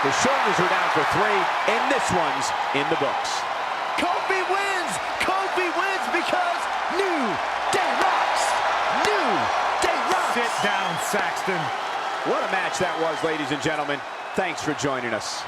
The shoulders are down for 3, and this one's in the books. Kofi wins! Kofi wins because New Day rocks! New Day rocks! Sit down, Saxton. What a match that was, ladies and gentlemen. Thanks for joining us.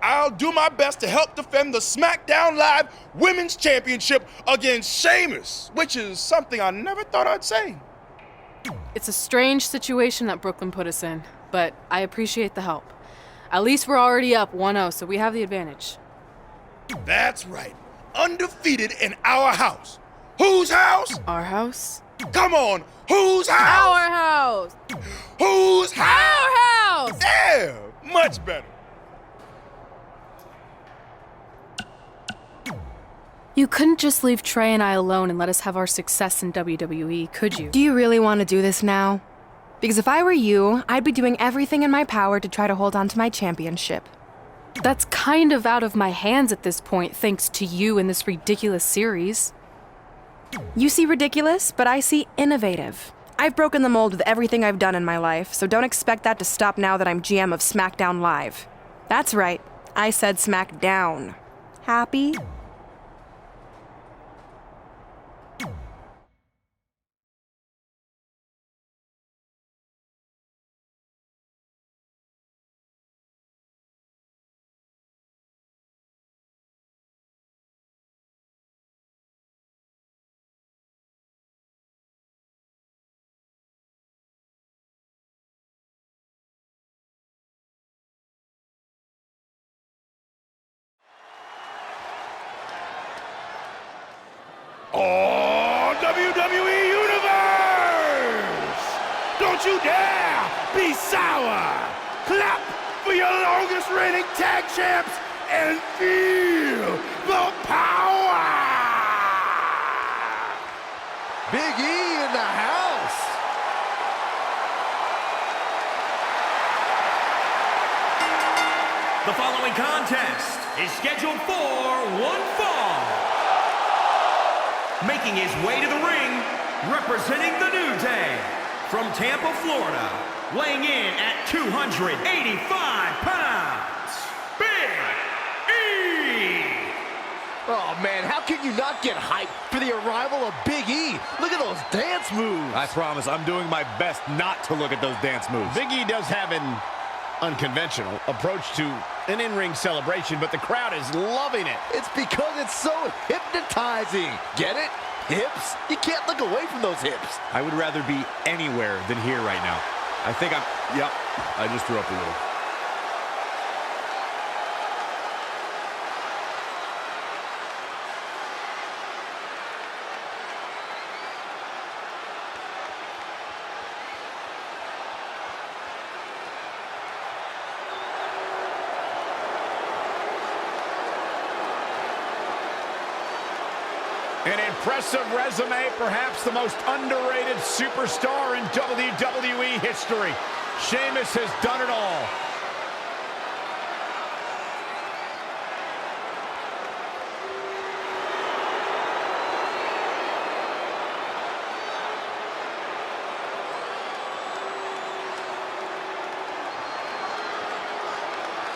I'll do my best to help defend the SmackDown Live Women's Championship against Sheamus, which is something I never thought I'd say. It's a strange situation that Brooklyn put us in, but I appreciate the help. At least we're already up 1-0, so we have the advantage. That's right. Undefeated in our house. Whose house? Our house? Come on. Whose house? Our house! Whose house? Our house! Yeah, much better. You couldn't just leave Trey and I alone and let us have our success in WWE, could you? Do you really want to do this now? Because if I were you, I'd be doing everything in my power to try to hold on to my championship. That's kind of out of my hands at this point, thanks to you and this ridiculous series. You see ridiculous, but I see innovative. I've broken the mold with everything I've done in my life, so don't expect that to stop now that I'm GM of SmackDown Live. That's right, I said SmackDown. Happy? Oh, WWE Universe! Don't you dare be sour! Clap for your longest reigning tag champs and feel the power! Big E in the house! The following contest is scheduled for one fall. Making his way to the ring, representing the New Day, from Tampa, Florida, weighing in at 285 pounds, Big E! Oh man, how can you not get hyped for the arrival of Big E? Look at those dance moves! I promise I'm doing my best not to look at those dance moves. Big E does have an unconventional approach to an in-ring celebration, but the crowd is loving it. It's because it's so hypnotizing. Get it? Hips? You can't look away from those hips. I would rather be anywhere than here right now. I think yep, I just threw up a little. An impressive resume, perhaps the most underrated superstar in WWE history. Sheamus has done it all.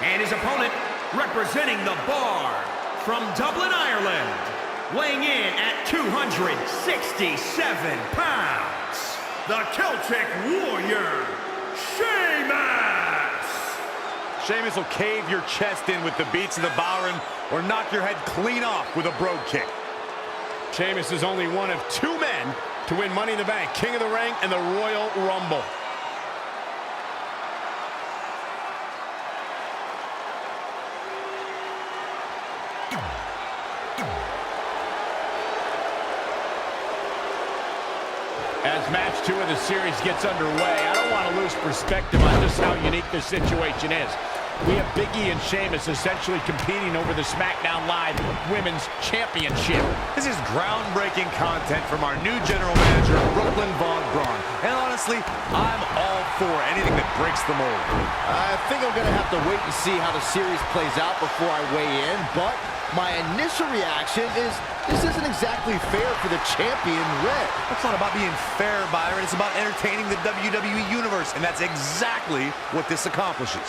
And his opponent, representing the Bar, from Dublin, Ireland, weighing in at 267 pounds, the Celtic Warrior, Sheamus! Sheamus will cave your chest in with the beats of the Byron or knock your head clean off with a brogue kick. Sheamus is only one of 2 men to win Money in the Bank, King of the Ring, and the Royal Rumble. As match 2 of the series gets underway, I don't want to lose perspective on just how unique this situation is. We have Big E and Sheamus essentially competing over the SmackDown Live Women's Championship. This is groundbreaking content from our new general manager, Brooklyn Von Braun. And honestly, I'm all for anything that breaks the mold. I think I'm going to have to wait and see how the series plays out before I weigh in, but my initial reaction is this isn't exactly fair for the champion, Red. It's not about being fair, Byron. It's about entertaining the WWE Universe, and that's exactly what this accomplishes.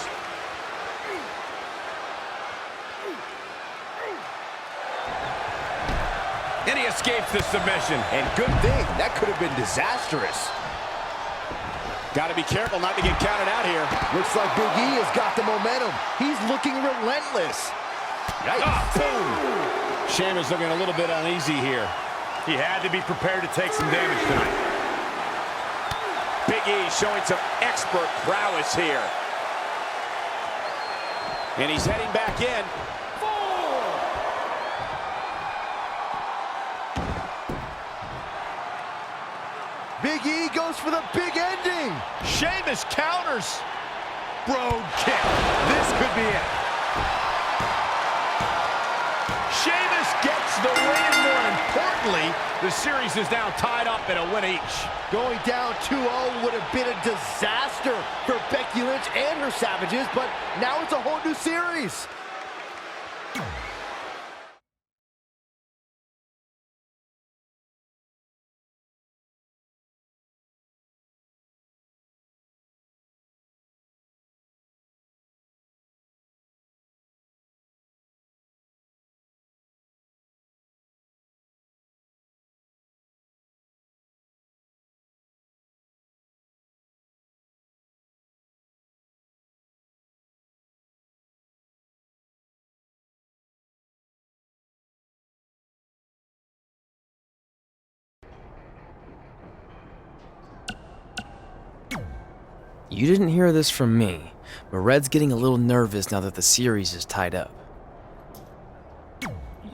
And he escapes the submission. And good thing, that could have been disastrous. Got to be careful not to get counted out here. Looks like Big E has got the momentum. He's looking relentless. Yikes. Boom. Sheamus looking a little bit uneasy here. He had to be prepared to take some damage tonight. Big E showing some expert prowess here. And he's heading back in. Big E goes for the big ending. Sheamus counters. Brogue kick. This could be it. Sheamus gets the win. More importantly, the series is now tied up at a win each. Going down 2-0 would have been a disaster for Becky Lynch and her Savages, but now it's a whole new series. You didn't hear this from me, but Red's getting a little nervous now that the series is tied up.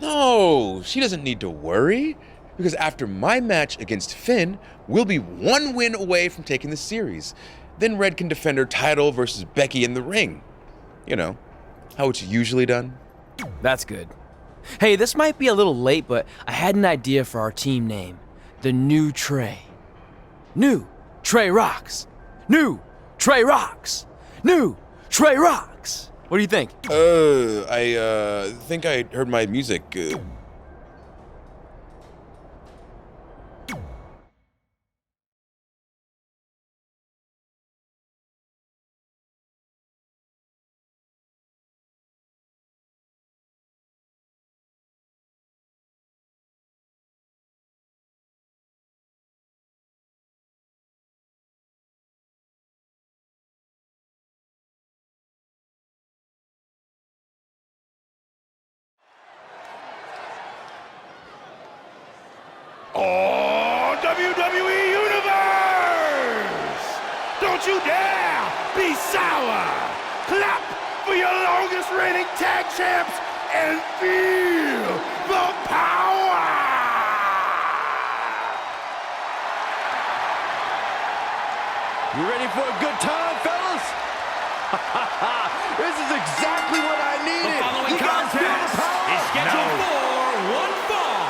No, she doesn't need to worry, because after my match against Finn, we'll be 1 win away from taking the series. Then Red can defend her title versus Becky in the ring. You know, how it's usually done. That's good. Hey, this might be a little late, but I had an idea for our team name. The New Trey. New Trey Rocks. New Trey Rocks. New Trey Rocks. What do you think? I think I heard my music. Oh, WWE Universe! Don't you dare be sour! Clap for your longest reigning tag champs and feel the power! You ready for a good time, fellas? This is exactly what I needed. The following You guys feel the contest power? is scheduled for one fall.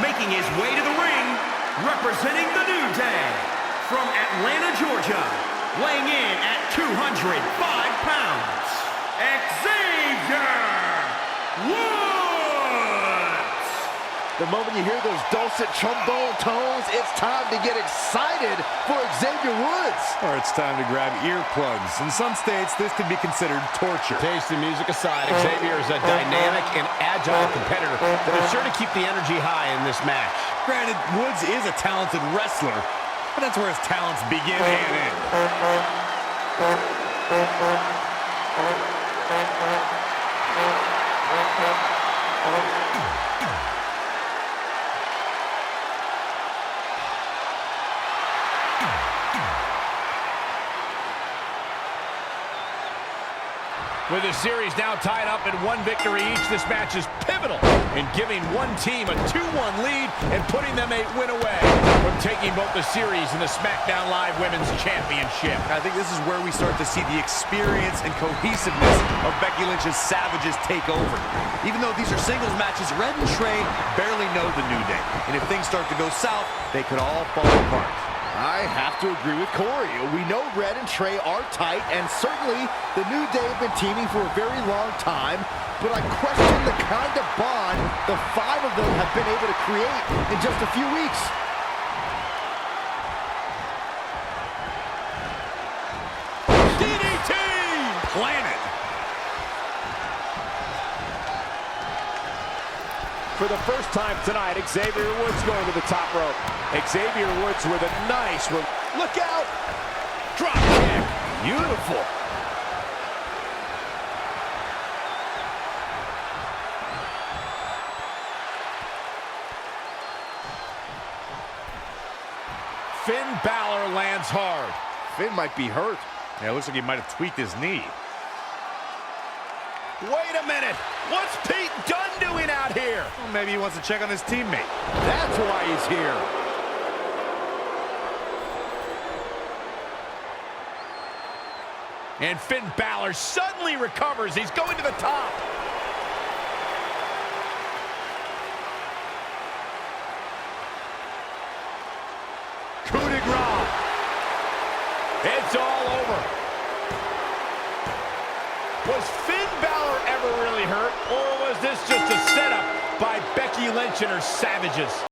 Making his way to the ring, representing the New Day, from Atlanta, Georgia, weighing in at 205 pounds, Xavier Woods! The moment you hear those dulcet trombone tones, it's time to get excited for Xavier Woods. Or it's time to grab earplugs. In some states, this could be considered torture. Taste and music aside, Xavier is a dynamic and agile competitor that is sure to keep the energy high in this match. Granted, Woods is a talented wrestler, but that's where his talents begin and end. With the series now tied up in one victory each, this match is pivotal in giving one team a 2-1 lead and putting them a win away from taking both the series and the SmackDown Live Women's Championship. I think this is where we start to see the experience and cohesiveness of Becky Lynch's Savages take over. Even though these are singles matches, Red and Trey barely know the New Day. And if things start to go south, they could all fall apart. I have to agree with Corey. We know Red and Trey are tight, and certainly the New Day have been teaming for a very long time, but I question the kind of bond the 5 of them have been able to create in just a few weeks. DDT! Planet. For the first time tonight, Xavier Woods going to the top rope. Xavier Woods with a nice look out! Drop kick. Beautiful. Finn Balor lands hard. Finn might be hurt. Yeah, it looks like he might have tweaked his knee. Wait a minute! What's Pete Dunne doing out here? Well, maybe he wants to check on his teammate. That's why he's here. And Finn Balor suddenly recovers. He's going to the top. Coup de grace. It's all over. Was Finn Balor ever really hurt, or was this just a setup by Becky Lynch and her Savages?